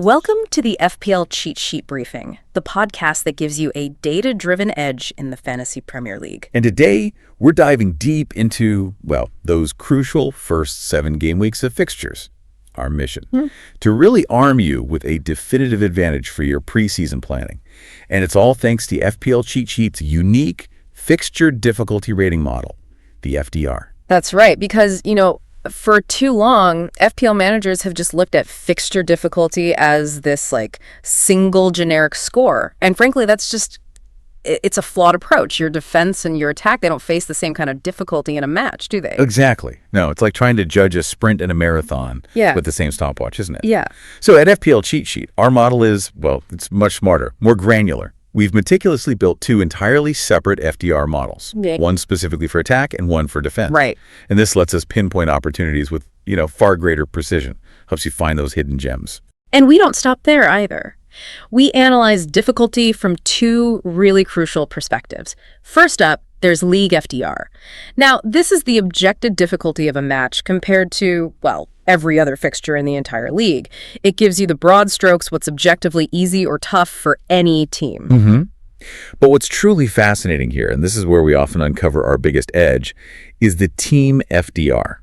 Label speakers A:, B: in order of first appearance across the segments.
A: Welcome to the FPL Cheat Sheet Briefing, the podcast that gives you a data-driven edge in the Fantasy Premier League.
B: And today, we're diving deep into, well, those crucial first 7 game weeks of fixtures. Our mission, to really arm you with a definitive advantage for your preseason planning. And it's all thanks to FPL Cheat Sheet's unique fixture difficulty rating model, the FDR.
A: That's right, because, for too long, FPL managers have just looked at fixture difficulty as this, single generic score. And frankly, it's a flawed approach. Your defense and your attack, they don't face the same kind of difficulty in a match, do they?
B: Exactly. No, it's like trying to judge a sprint and a marathon with the same stopwatch, isn't it?
A: Yeah.
B: So at FPL Cheat Sheet, our model is, it's much smarter, more granular. We've meticulously built 2 entirely separate FDR models, one specifically for attack and one for defense.
A: Right.
B: And this lets us pinpoint opportunities with, far greater precision. Helps you find those hidden gems.
A: And we don't stop there either. We analyze difficulty from 2 really crucial perspectives. First up, there's League FDR. Now, this is the objective difficulty of a match compared to, every other fixture in the entire league. It gives you the broad strokes, what's objectively easy or tough for any team.
B: But what's truly fascinating here, and this is where we often uncover our biggest edge, is the team FDR.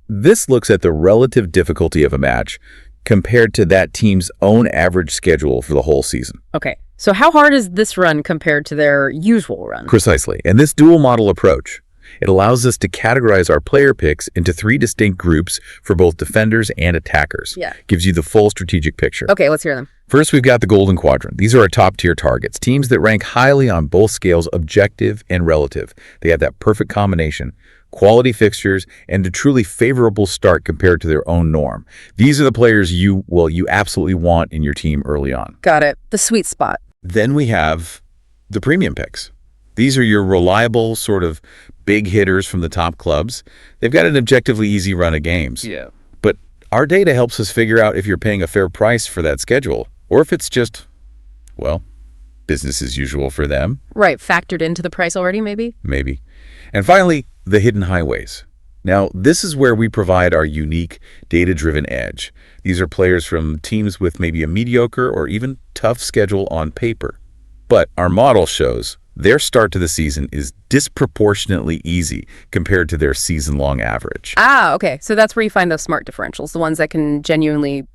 B: This looks at the relative difficulty of a match compared to that team's own average schedule for the whole season.
A: Okay, so how hard is this run compared to their usual run?
B: Precisely. And this dual model approach, it allows us to categorize our player picks into 3 distinct groups for both defenders and attackers.
A: Yeah.
B: Gives you the full strategic picture.
A: Okay, let's hear them.
B: First, we've got the Golden Quadrant. These are our top-tier targets, teams that rank highly on both scales, objective and relative. They have that perfect combination, quality fixtures, and a truly favorable start compared to their own norm. These are the players you absolutely want in your team early on.
A: Got it. The sweet spot.
B: Then we have the premium picks. These are your reliable sort of big hitters from the top clubs. They've got an objectively easy run of games.
A: Yeah.
B: But our data helps us figure out if you're paying a fair price for that schedule or if it's just, business as usual for them.
A: Right. Factored into the price already, maybe?
B: Maybe. And finally, the hidden highways. Now, this is where we provide our unique data-driven edge. These are players from teams with maybe a mediocre or even tough schedule on paper. But our model shows their start to the season is disproportionately easy compared to their season-long average.
A: Ah, okay. So that's where you find those smart differentials, the ones that can genuinely,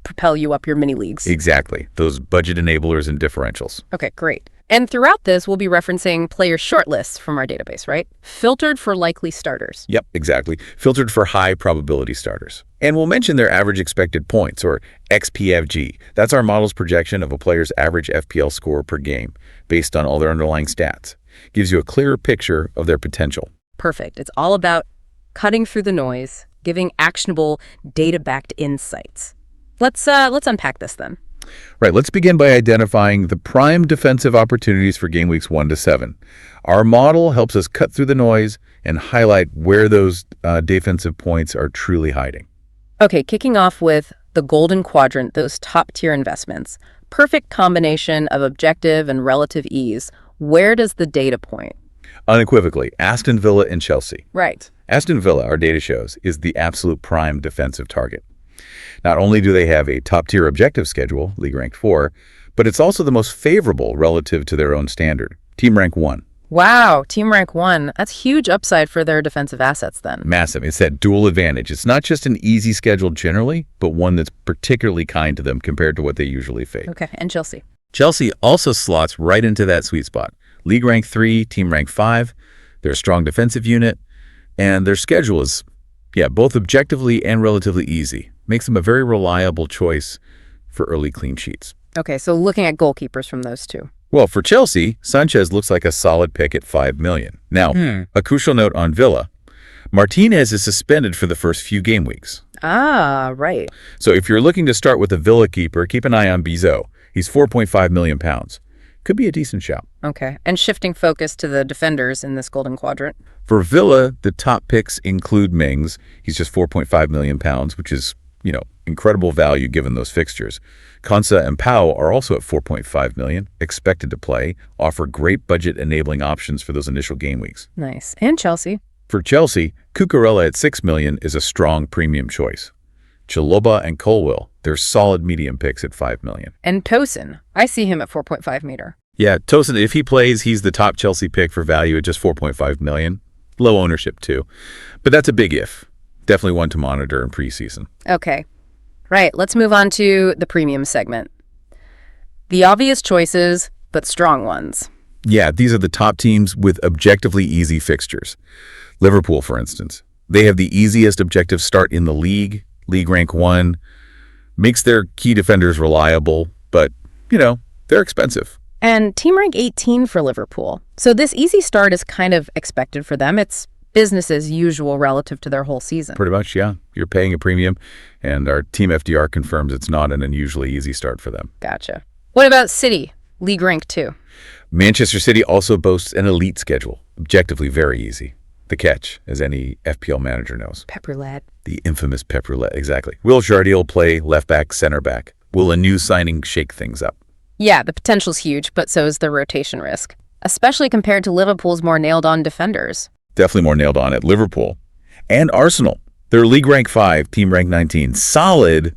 A: propel you up your mini leagues.
B: Exactly. Those budget enablers and differentials.
A: Okay, great. And throughout this, we'll be referencing player shortlists from our database, right? Filtered for likely starters.
B: Yep, exactly. Filtered for high probability starters. And we'll mention their average expected points, or XPFG. That's our model's projection of a player's average FPL score per game, based on all their underlying stats. Gives you a clearer picture of their potential.
A: Perfect. It's all about cutting through the noise, giving actionable, data-backed insights. Let's unpack this then.
B: Right, let's begin by identifying the prime defensive opportunities for game weeks 1 to 7. Our model helps us cut through the noise and highlight where those defensive points are truly hiding.
A: Okay, kicking off with the Golden Quadrant, those top-tier investments. Perfect combination of objective and relative ease. Where does the data point?
B: Unequivocally, Aston Villa and Chelsea.
A: Right.
B: Aston Villa, our data shows, is the absolute prime defensive target. Not only do they have a top-tier objective schedule, league ranked 4, but it's also the most favorable relative to their own standard, team rank 1.
A: Wow, team rank 1. That's huge upside for their defensive assets then.
B: Massive. It's that dual advantage. It's not just an easy schedule generally, but one that's particularly kind to them compared to what they usually face.
A: Okay, and Chelsea?
B: Chelsea also slots right into that sweet spot. League rank 3, team rank 5. They're a strong defensive unit, and their schedule is, both objectively and relatively easy. Makes them a very reliable choice for early clean sheets. Okay,
A: so looking at goalkeepers from those 2.
B: Well, for Chelsea, Sanchez looks like a solid pick at $5 million. Now, a crucial note on Villa. Martinez is suspended for the first few game weeks.
A: Ah, right.
B: So if you're looking to start with a Villa keeper, keep an eye on Bizot. He's £4.5 million. Could be a decent shout.
A: Okay, and shifting focus to the defenders in this Golden Quadrant.
B: For Villa, the top picks include Mings. He's just £4.5 million, which is, incredible value given those fixtures. Konsa and Pau are also at $4.5 million, expected to play, offer great budget-enabling options for those initial game weeks.
A: Nice. And Chelsea.
B: For Chelsea, Cucurella at $6 million is a strong premium choice. Chalobah and Colwill, they're solid medium picks at 5 million.
A: And Tosin, I see him at 4.5 meter.
B: Yeah, Tosin, if he plays, he's the top Chelsea pick for value at just 4.5 million. Low ownership too. But that's a big if. Definitely one to monitor in preseason.
A: Okay. Right, let's move on to the premium segment. The obvious choices, but strong ones.
B: Yeah, these are the top teams with objectively easy fixtures. Liverpool, for instance. They have the easiest objective start in the league rank 1, makes their key defenders reliable, but, they're expensive.
A: And team rank 18 for Liverpool. So this easy start is kind of expected for them. It's business as usual relative to their whole season.
B: Pretty much, yeah. You're paying a premium, and our team FDR confirms it's not an unusually easy start for them.
A: Gotcha. What about City, league rank 2?
B: Manchester City also boasts an elite schedule, objectively very easy. The catch, as any FPL manager knows.
A: Pep roulette.
B: The infamous Pep roulette, exactly. Will Jardiel play left back, center back? Will a new signing shake things up?
A: Yeah, the potential's huge, but so is the rotation risk, especially compared to Liverpool's more nailed-on defenders.
B: Definitely more nailed on at Liverpool. And Arsenal. They're league rank 5, team rank 19. Solid,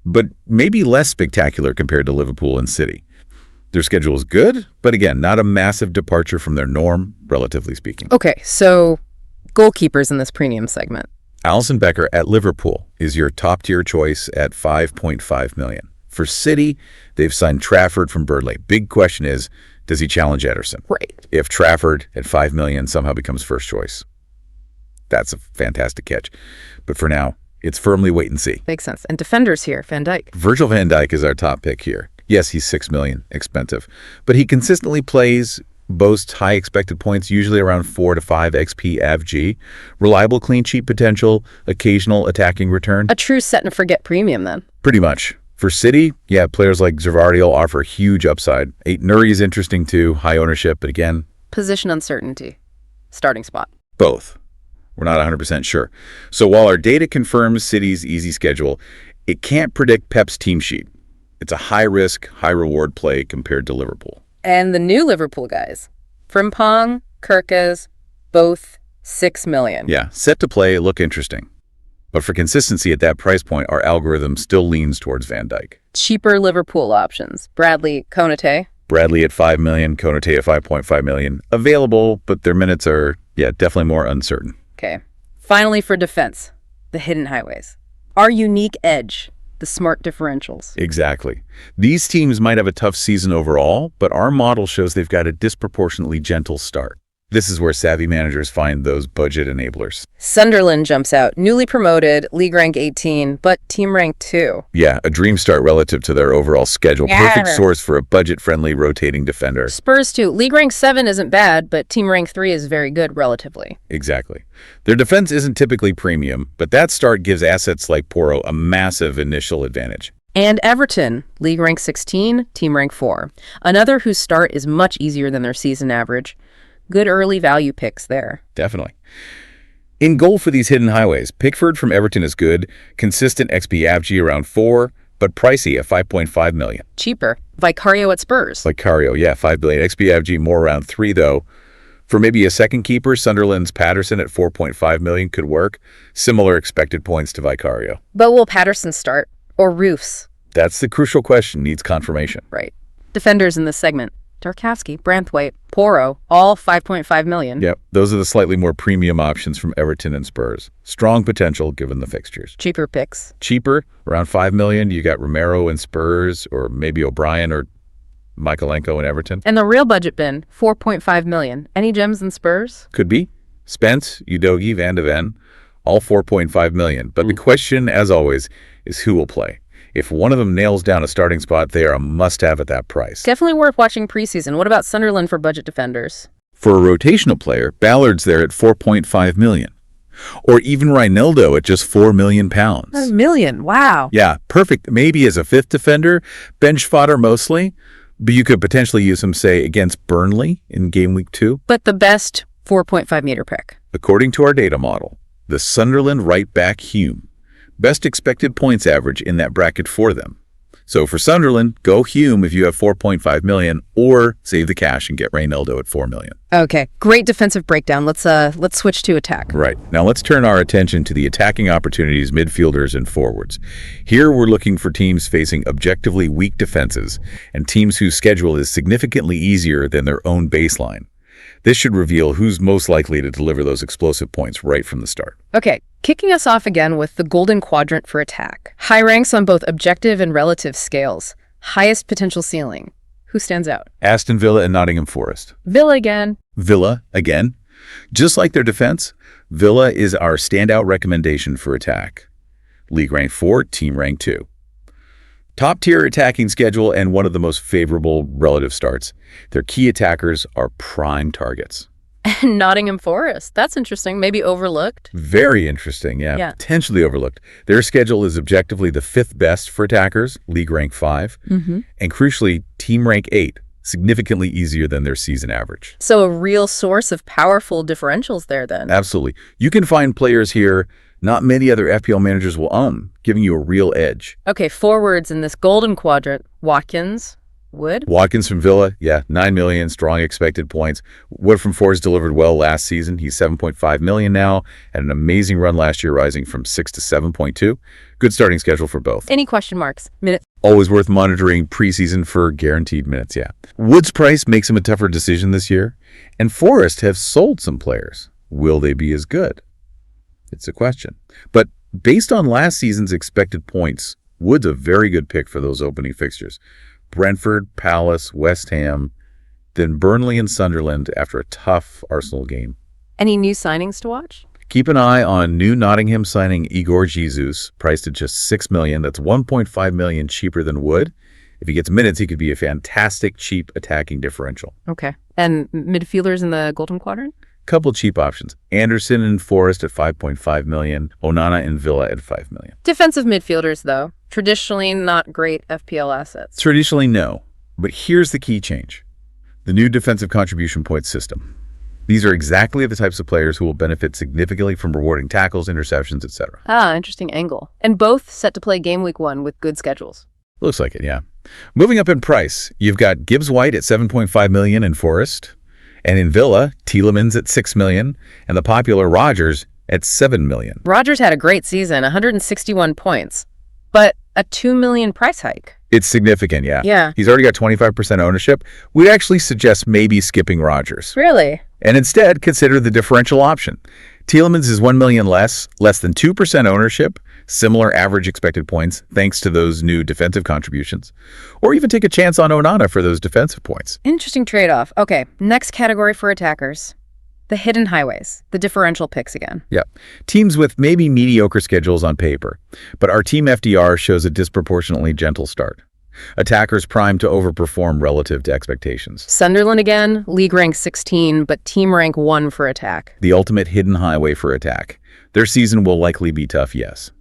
B: but maybe less spectacular compared to Liverpool and City. Their schedule is good, but again, not a massive departure from their norm, relatively speaking.
A: Okay, so goalkeepers in this premium segment.
B: Alisson Becker at Liverpool is your top-tier choice at 5.5 million. For City, they've signed Trafford from Burnley. Big question is, does he challenge Ederson?
A: Right.
B: If Trafford at 5 million somehow becomes first choice, that's a fantastic catch. But for now, it's firmly wait and see.
A: Makes sense. And defenders here, Van Dijk.
B: Virgil van Dijk is our top pick here. Yes, he's 6 million, expensive. But he consistently plays, boasts high expected points, usually around 4 to 5 XP AVG, reliable clean sheet potential, occasional attacking return.
A: A true set-and-forget premium, then.
B: Pretty much. For City, yeah, players like Zavardiel offer huge upside. Nuri is interesting too, high ownership, but again...
A: Position uncertainty. Starting spot.
B: Both. We're not 100% sure. So while our data confirms City's easy schedule, it can't predict Pep's team sheet. It's a high-risk, high-reward play compared to Liverpool.
A: And the new Liverpool guys. Frimpong, Kirkes, both 6 million.
B: Yeah, set to play, look interesting. But for consistency at that price point, our algorithm still leans towards Van Dijk.
A: Cheaper Liverpool options. Bradley, Konate.
B: Bradley at 5 million, Konate at 5.5 million. Available, but their minutes are, definitely more uncertain.
A: Okay. Finally for defense, the hidden highways. Our unique edge, the smart differentials.
B: Exactly. These teams might have a tough season overall, but our model shows they've got a disproportionately gentle start. This is where savvy managers find those budget enablers.
A: Sunderland jumps out, newly promoted, league rank 18, but team rank 2.
B: Yeah, a dream start relative to their overall schedule.
A: Yeah.
B: Perfect source for a budget-friendly rotating defender.
A: Spurs too. League rank 7 isn't bad, but team rank 3 is very good relatively.
B: Exactly. Their defense isn't typically premium, but that start gives assets like Porro a massive initial advantage.
A: And Everton, league rank 16, team rank 4. Another whose start is much easier than their season average. Good early value picks there.
B: Definitely. In goal for these hidden highways, Pickford from Everton is good, consistent XP AVG around 4, but pricey at 5.5 million.
A: Cheaper. Vicario at Spurs.
B: Vicario, yeah, 5 billion. XP AVG more around 3 though. For maybe a second keeper, Sunderland's Patterson at 4.5 million could work. Similar expected points to Vicario.
A: But will Patterson start? Or Roofs?
B: That's the crucial question, needs confirmation.
A: Right. Defenders in this segment. Tarkowski, Branthwaite, Porro, all 5.5 million.
B: Yep, those are the slightly more premium options from Everton and Spurs. Strong potential given the fixtures.
A: Cheaper picks.
B: Cheaper, around 5 million. You got Romero and Spurs, or maybe O'Brien or Michaelenko and Everton.
A: And the real budget bin, 4.5 million. Any gems in Spurs?
B: Could be. Spence, Udogie, Van de Ven, all 4.5 million. But the question, as always, is who will play. If one of them nails down a starting spot, they are a must-have at that price.
A: Definitely worth watching preseason. What about Sunderland for budget defenders?
B: For a rotational player, Ballard's there at 4.5 million. Or even Reinildo at just 4 million pounds.
A: A million, wow.
B: Yeah, perfect. Maybe as a fifth defender, bench fodder mostly, but you could potentially use him, say, against Burnley in game week 2.
A: But the best 4.5 meter pick.
B: According to our data model, the Sunderland right back Hume. Best expected points average in that bracket for them. So for Sunderland, go Hume if you have 4.5 million, or save the cash and get Reynaldo at 4 million.
A: Okay, great defensive breakdown. Let's switch to attack.
B: Right. Now let's turn our attention to the attacking opportunities, midfielders, and forwards. Here we're looking for teams facing objectively weak defenses and teams whose schedule is significantly easier than their own baseline. This should reveal who's most likely to deliver those explosive points right from the start.
A: Okay, kicking us off again with the golden quadrant for attack. High ranks on both objective and relative scales. Highest potential ceiling. Who stands out?
B: Aston Villa and Nottingham Forest.
A: Villa again.
B: Villa, again. Just like their defense, Villa is our standout recommendation for attack. League rank 4, team rank 2. Top-tier attacking schedule and one of the most favorable relative starts. Their key attackers are prime targets.
A: And Nottingham Forest. That's interesting. Maybe overlooked.
B: Very interesting, yeah. Potentially overlooked. Their schedule is objectively the 5th best for attackers, league rank 5, and crucially, team rank 8, significantly easier than their season average.
A: So a real source of powerful differentials there then.
B: Absolutely. You can find players here not many other FPL managers will own, giving you a real edge.
A: Okay, forwards in this golden quadrant. Watkins, Wood.
B: Watkins from Villa, 9 million, strong expected points. Wood from Forest delivered well last season. He's 7.5 million now, had an amazing run last year, rising from 6 to 7.2. Good starting schedule for both.
A: Any question marks? Minute.
B: Always worth monitoring preseason for guaranteed minutes, Wood's price makes him a tougher decision this year, and Forest have sold some players. Will they be as good? It's a question. But based on last season's expected points, Wood's a very good pick for those opening fixtures. Brentford, Palace, West Ham, then Burnley and Sunderland after a tough Arsenal game.
A: Any new signings to watch?
B: Keep an eye on new Nottingham signing Igor Jesus, priced at just 6 million. That's 1.5 million cheaper than Wood. If he gets minutes, he could be a fantastic, cheap attacking differential.
A: Okay. And midfielders in the golden quadrant?
B: Couple cheap options. Anderson and Forest at 5.5 million, Onana and Villa at 5 million.
A: Defensive midfielders, though. Traditionally not great FPL assets.
B: Traditionally, no. But here's the key change. The new defensive contribution points system. These are exactly the types of players who will benefit significantly from rewarding tackles, interceptions, etc.
A: Ah, interesting angle. And both set to play Game Week 1 with good schedules.
B: Looks like it, yeah. Moving up in price, you've got Gibbs White at 7.5 million in Forest. And in Villa, Tielemans at 6 million, and the popular Rodgers at 7 million.
A: Rodgers had a great season, 161 points, but a 2 million price hike.
B: It's significant, yeah.
A: Yeah.
B: He's already got 25% ownership. We'd actually suggest maybe skipping Rodgers.
A: Really?
B: And instead, consider the differential option. Tielemans is 1 million less than 2% ownership, similar average expected points, thanks to those new defensive contributions. Or even take a chance on Onana for those defensive points.
A: Interesting trade-off. Okay, next category for attackers. The hidden highways, the differential picks again.
B: Yeah, teams with maybe mediocre schedules on paper, but our team FDR shows a disproportionately gentle start. Attackers primed to overperform relative to expectations.
A: Sunderland again, league rank 16, but team rank 1 for attack.
B: The ultimate hidden highway for attack. Their season will likely be tough, yes.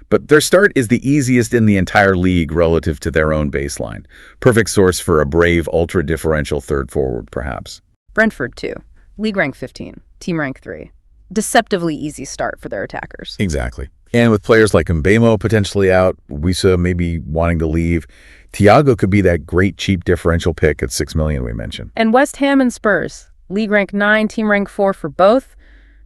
B: But their start is the easiest in the entire league relative to their own baseline. Perfect source for a brave, ultra-differential third forward, perhaps.
A: Brentford, too. League rank 15, team rank 3. Deceptively easy start for their attackers.
B: Exactly. And with players like Mbemo potentially out, Wissa maybe wanting to leave, Thiago could be that great cheap differential pick at 6 million we mentioned.
A: And West Ham and Spurs. League rank 9, team rank 4 for both.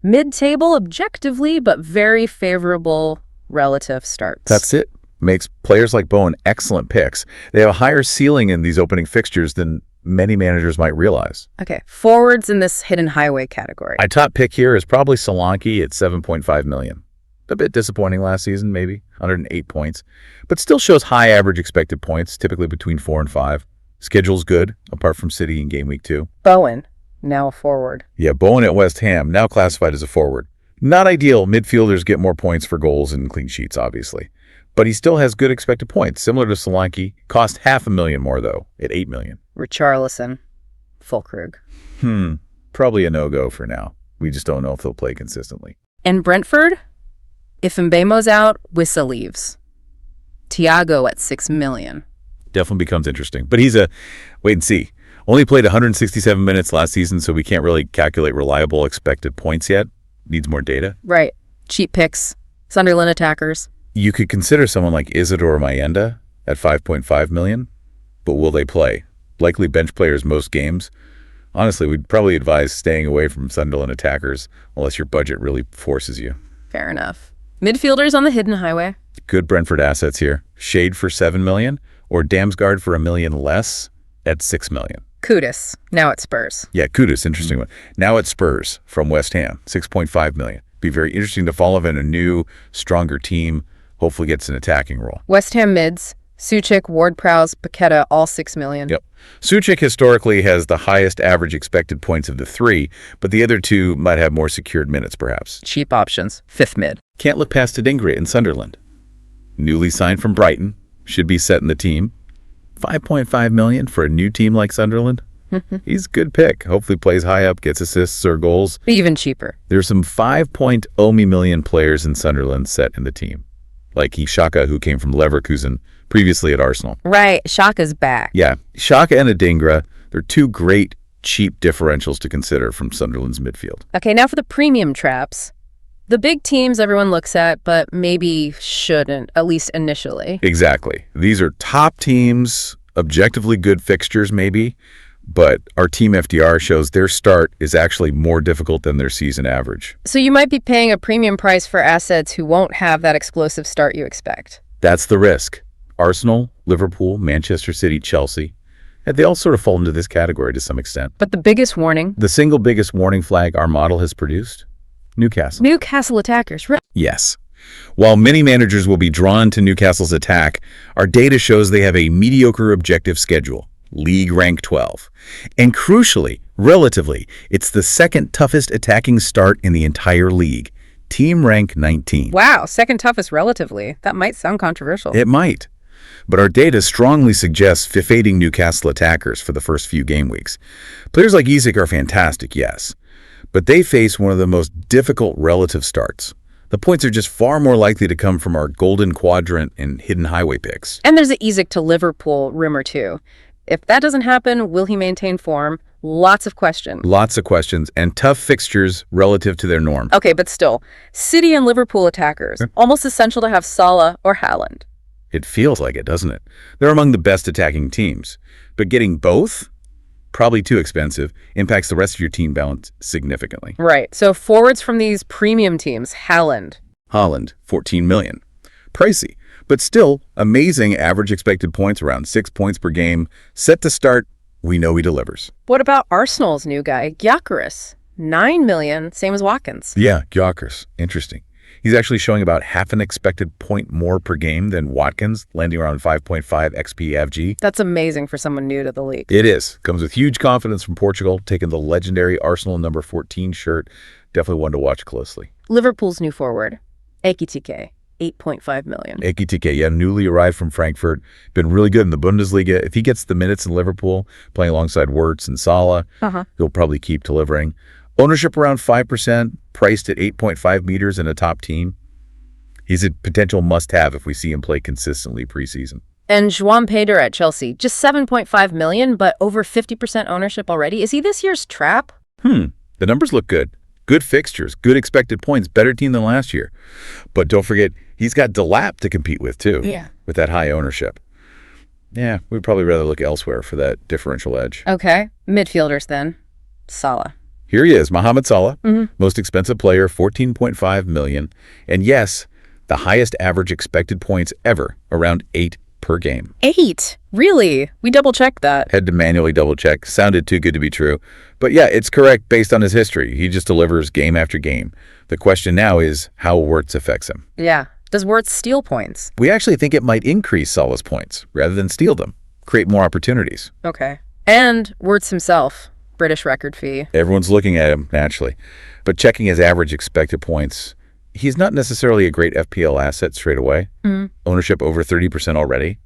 A: Mid-table objectively, but very favorable relative starts.
B: That's it. Makes players like Bowen excellent picks. They have a higher ceiling in these opening fixtures than many managers might realize.
A: Okay, forwards in this hidden highway category.
B: My top pick here is probably Solanke at 7.5 million. A bit disappointing last season, maybe 108 points, but still shows high average expected points, typically between 4 and 5. Schedule's good, apart from City in Game Week 2.
A: Bowen, now a forward.
B: Yeah, Bowen at West Ham, now classified as a forward. Not ideal. Midfielders get more points for goals and clean sheets, obviously. But he still has good expected points, similar to Solanke. Cost $500,000 more, though, at 8 million.
A: Richarlison, Fulkrug.
B: Probably a no-go for now. We just don't know if they'll play consistently.
A: And Brentford? If Mbemo's out, Wissa leaves. Thiago at 6 million.
B: Definitely becomes interesting. But he's a wait and see. Only played 167 minutes last season, so we can't really calculate reliable expected points yet. Needs more data.
A: Right. Cheap picks. Sunderland attackers.
B: You could consider someone like Isidore Mayenda at 5.5 million. But will they play? Likely bench players most games. Honestly, we'd probably advise staying away from Sunderland attackers unless your budget really forces you.
A: Fair enough. Midfielders on the hidden highway.
B: Good Brentford assets here. Shade for 7 million or Damsgaard for $1 million less at 6 million.
A: Kudus, now at Spurs.
B: Yeah, Kudus, interesting one. Now at Spurs from West Ham, 6.5 million. Be very interesting to follow him in a new, stronger team. Hopefully gets an attacking role.
A: West Ham mids, Suchik, Ward-Prowse, Paqueta, all 6 million.
B: Yep. Suchik historically has the highest average expected points of the three, but the other two might have more secured minutes, perhaps.
A: Cheap options, 5th mid.
B: Can't look past Adingra in Sunderland. Newly signed from Brighton, should be set in the team. 5.5 million for a new team like Sunderland. He's a good pick. Hopefully plays high up, gets assists or goals.
A: Even cheaper.
B: There's some 5.0 million players in Sunderland set in the team, like Xhaka, who came from Leverkusen, previously at Arsenal.
A: Right, Xhaka's back.
B: Yeah, Xhaka and Adingra, they're two great, cheap differentials to consider from Sunderland's midfield.
A: Okay, now for the premium traps. The big teams everyone looks at, but maybe shouldn't, at least initially.
B: Exactly. These are top teams, objectively good fixtures maybe, but our team FDR shows their start is actually more difficult than their season average.
A: So you might be paying a premium price for assets who won't have that explosive start you expect.
B: That's the risk. Arsenal, Liverpool, Manchester City, Chelsea, and they all sort of fall into this category to some extent.
A: But the biggest warning?
B: The single biggest warning flag our model has produced? Newcastle.
A: Newcastle attackers, right?
B: Yes. While many managers will be drawn to Newcastle's attack, our data shows they have a mediocre objective schedule, league rank 12. And crucially, relatively, it's the second toughest attacking start in the entire league, team rank 19.
A: Wow, second toughest relatively. That might sound controversial.
B: It might. But our data strongly suggests fading Newcastle attackers for the first few game weeks. Players like Isak are fantastic, yes, but they face one of the most difficult relative starts. The points are just far more likely to come from our golden quadrant and hidden highway picks.
A: And there's an Isak to Liverpool rumor too. If that doesn't happen, will he maintain form? Lots of questions.
B: Lots of questions and tough fixtures relative to their norm.
A: Okay, but still, City and Liverpool attackers, almost essential to have Salah or Haaland.
B: It feels like it, doesn't it? They're among the best attacking teams. But getting both? Probably too expensive, impacts the rest of your team balance significantly.
A: Right. So forwards from these premium teams, Haaland,
B: 14 million. Pricey, but still amazing average expected points, around 6 points per game. Set to start, we know he delivers.
A: What about Arsenal's new guy, Gyökeres? 9 million, same as Watkins.
B: Yeah, Gyökeres. Interesting. He's actually showing about half an expected point more per game than Watkins, landing around 5.5 XP FG.
A: That's amazing for someone new to the league.
B: It is. Comes with huge confidence from Portugal, taking the legendary Arsenal number 14 shirt. Definitely one to watch closely.
A: Liverpool's new forward, Ekitike, 8.5 million.
B: Ekitike, yeah, newly arrived from Frankfurt. Been really good in the Bundesliga. If he gets the minutes in Liverpool, playing alongside Wirtz and Salah, he'll probably keep delivering. Ownership around 5%, priced at 8.5 meters in a top team. He's a potential must-have if we see him play consistently preseason.
A: And João Pedro at Chelsea, just 7.5 million, but over 50% ownership already. Is he this year's trap?
B: The numbers look good. Good fixtures, good expected points, better team than last year. But don't forget, he's got Delap to compete with too, with that high ownership. Yeah, we'd probably rather look elsewhere for that differential edge.
A: Okay, midfielders then. Salah.
B: Here he is, Mohamed Salah, most expensive player, 14.5 million. And yes, the highest average expected points ever, around 8 per game.
A: 8? Really? We double-checked that.
B: Had to manually double-check. Sounded too good to be true. But yeah, it's correct based on his history. He just delivers game after game. The question now is how Wirtz affects him.
A: Yeah. Does Wirtz steal points?
B: We actually think it might increase Salah's points rather than steal them, create more opportunities.
A: Okay. And Wirtz himself. British record fee.
B: Everyone's looking at him, naturally. But checking his average expected points, he's not necessarily a great FPL asset straight away. Ownership over 30% already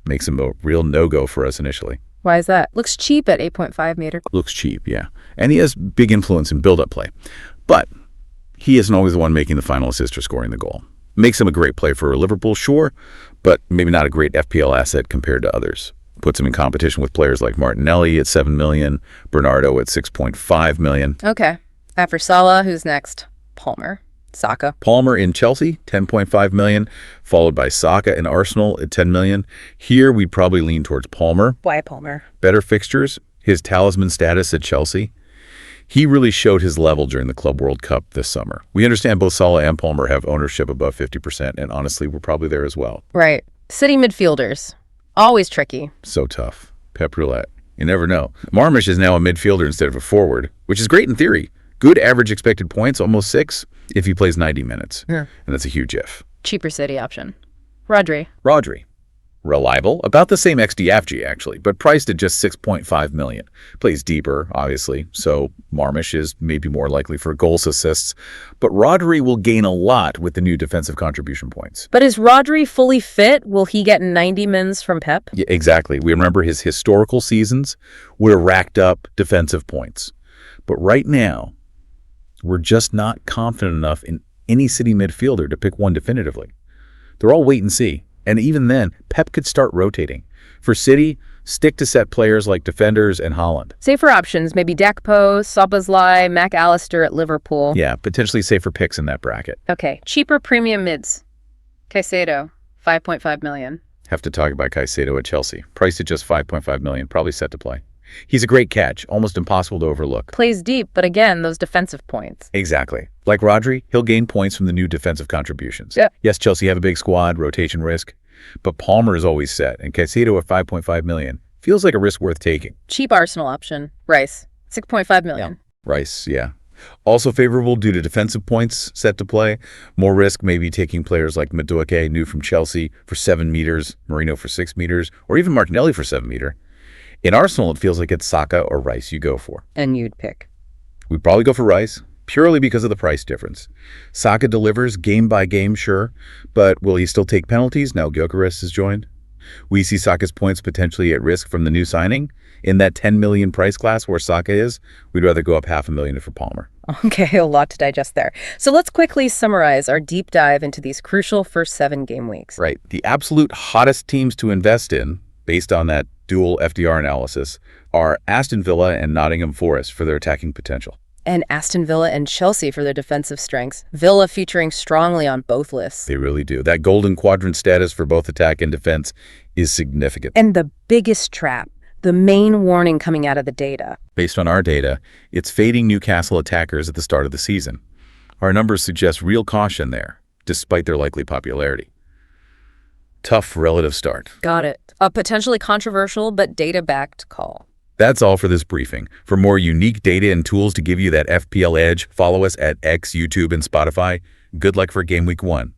B: makes him a real no-go for us initially.
A: Why is that? Looks cheap at 8.5 meter.
B: Looks cheap, yeah. And he has big influence in build-up play. But he isn't always the one making the final assist or scoring the goal. Makes him a great play for Liverpool, sure, but maybe not a great FPL asset compared to others. Puts him in competition with players like Martinelli at 7 million, Bernardo at 6.5 million.
A: Okay. After Salah, who's next? Palmer. Saka.
B: Palmer in Chelsea, 10.5 million, followed by Saka in Arsenal at 10 million. Here, we'd probably lean towards Palmer.
A: Why Palmer?
B: Better fixtures, his talisman status at Chelsea. He really showed his level during the Club World Cup this summer. We understand both Salah and Palmer have ownership above 50%, and honestly, we're probably there as well.
A: Right. City midfielders. Always tricky.
B: So tough. Pep roulette. You never know. Marmish is now a midfielder instead of a forward, which is great in theory. Good average expected points, almost 6, if he plays 90 minutes.
A: Yeah.
B: And that's a huge if.
A: Cheaper City option. Rodri.
B: Reliable, about the same XDFG actually, but priced at just 6.5 million. Plays deeper, obviously, so Marmish is maybe more likely for goals, assists, but Rodri will gain a lot with the new defensive contribution points.
A: But is Rodri fully fit? Will he get 90 mins from Pep?
B: Yeah, exactly. We remember his historical seasons would have racked up defensive points. But right now, we're just not confident enough in any City midfielder to pick one definitively. They're all wait and see. And even then, Pep could start rotating. For City, stick to set players like defenders and Haaland.
A: Safer options, maybe Dakpo, Szoboszlai, Mac Allister at Liverpool.
B: Yeah, potentially safer picks in that bracket.
A: Okay, cheaper premium mids. Caicedo, 5.5 million.
B: Have to talk about Caicedo at Chelsea. Priced at just 5.5 million, probably set to play. He's a great catch, almost impossible to overlook.
A: Plays deep, but again, those defensive points.
B: Exactly. Like Rodri, he'll gain points from the new defensive contributions.
A: Yeah.
B: Yes, Chelsea have a big squad, rotation risk, but Palmer is always set, and Caicedo at 5.5 million feels like a risk worth taking.
A: Cheap Arsenal option. Rice, 6.5 million.
B: Rice, yeah. Also favorable due to defensive points set to play. More risk maybe taking players like Madueke, new from Chelsea, for 7 meters, Marino for 6 meters, or even Martinelli for 7 meters. In Arsenal, it feels like it's Saka or Rice you go for.
A: And you'd pick?
B: We'd probably go for Rice, purely because of the price difference. Saka delivers game by game, sure, but will he still take penalties now Gyökeres has joined? We see Saka's points potentially at risk from the new signing. In that 10 million price class where Saka is, we'd rather go up $500,000 for Palmer.
A: Okay, a lot to digest there. So let's quickly summarize our deep dive into these crucial first 7 game weeks.
B: Right. The absolute hottest teams to invest in, based on that dual FDR analysis, are Aston Villa and Nottingham Forest for their attacking potential.
A: And Aston Villa and Chelsea for their defensive strengths. Villa featuring strongly on both lists.
B: They really do. That golden quadrant status for both attack and defense is significant.
A: And the biggest trap, the main warning coming out of the data.
B: Based on our data, it's fading Newcastle attackers at the start of the season. Our numbers suggest real caution there, despite their likely popularity. Tough relative start.
A: Got it. A potentially controversial but data-backed call.
B: That's all for this briefing. For more unique data and tools to give you that FPL edge, follow us at X, YouTube, and Spotify. Good luck for Game Week 1.